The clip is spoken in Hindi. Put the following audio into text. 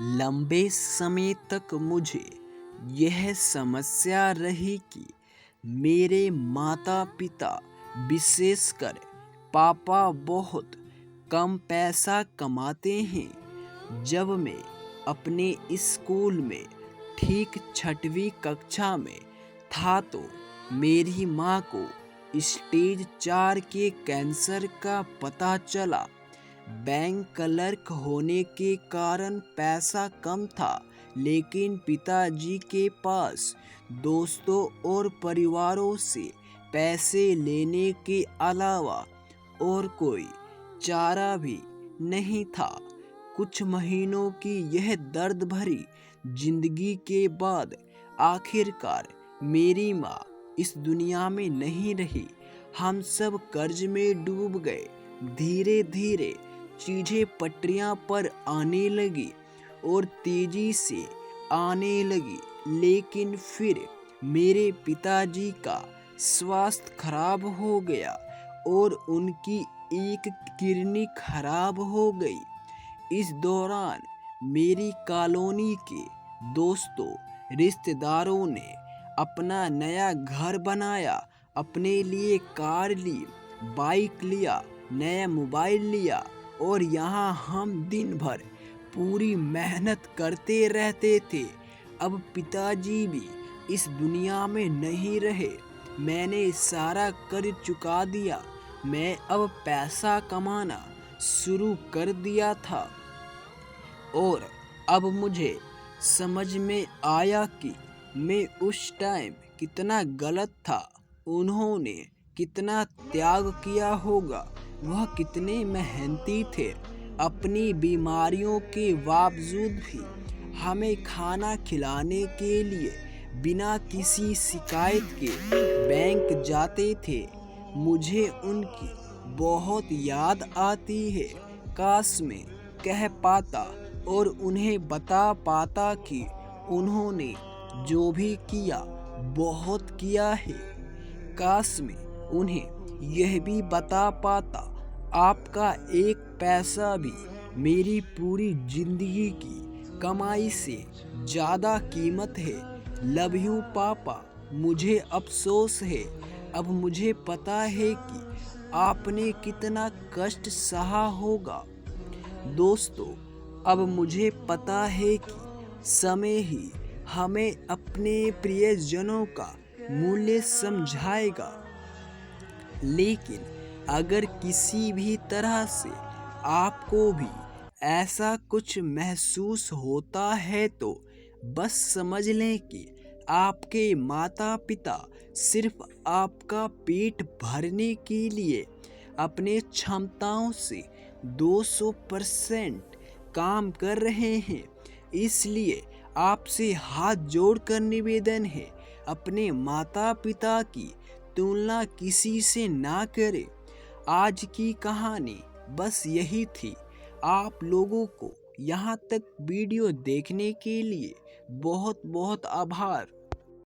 लंबे समय तक मुझे यह समस्या रही कि मेरे माता पिता विशेषकर पापा बहुत कम पैसा कमाते हैं। जब मैं अपने स्कूल में ठीक 6वीं कक्षा में था तो मेरी माँ को स्टेज 4 के कैंसर का पता चला। बैंक क्लर्क होने के कारण पैसा कम था, लेकिन पिताजी के पास दोस्तों और परिवारों से पैसे लेने के अलावा और कोई चारा भी नहीं था। कुछ महीनों की यह दर्द भरी जिंदगी के बाद आखिरकार मेरी माँ इस दुनिया में नहीं रही। हम सब कर्ज में डूब गए। धीरे धीरे चीजें पटरियां पर आने लगी और तेजी से आने लगी, लेकिन फिर मेरे पिताजी का स्वास्थ्य खराब हो गया और उनकी एक किडनी खराब हो गई। इस दौरान मेरी कॉलोनी के दोस्तों रिश्तेदारों ने अपना नया घर बनाया, अपने लिए कार ली, बाइक लिया, नया मोबाइल लिया और यहाँ हम दिन भर पूरी मेहनत करते रहते थे। अब पिताजी भी इस दुनिया में नहीं रहे। मैंने सारा कर्ज चुका दिया। मैं अब पैसा कमाना शुरू कर दिया था और अब मुझे समझ में आया कि मैं उस टाइम कितना गलत था। उन्होंने कितना त्याग किया होगा, वह कितने मेहनती थे। अपनी बीमारियों के बावजूद भी हमें खाना खिलाने के लिए बिना किसी शिकायत के बैंक जाते थे। मुझे उनकी बहुत याद आती है। काश मैं कह पाता और उन्हें बता पाता कि उन्होंने जो भी किया बहुत किया है। काश मैं उन्हें यह भी बता पाता, आपका एक पैसा भी मेरी पूरी जिंदगी की कमाई से ज़्यादा कीमत है। लव यू पापा। मुझे अफसोस है, अब मुझे पता है कि आपने कितना कष्ट सहा होगा। दोस्तों, अब मुझे पता है कि समय ही हमें अपने प्रियजनों का मूल्य समझाएगा, लेकिन अगर किसी भी तरह से आपको भी ऐसा कुछ महसूस होता है तो बस समझ लें कि आपके माता पिता सिर्फ आपका पेट भरने के लिए अपने क्षमताओं से 200% काम कर रहे हैं। इसलिए आपसे हाथ जोड़कर निवेदन है, अपने माता पिता की तुलना किसी से ना करें। आज की कहानी बस यही थी। आप लोगों को यहाँ तक वीडियो देखने के लिए बहुत बहुत आभार।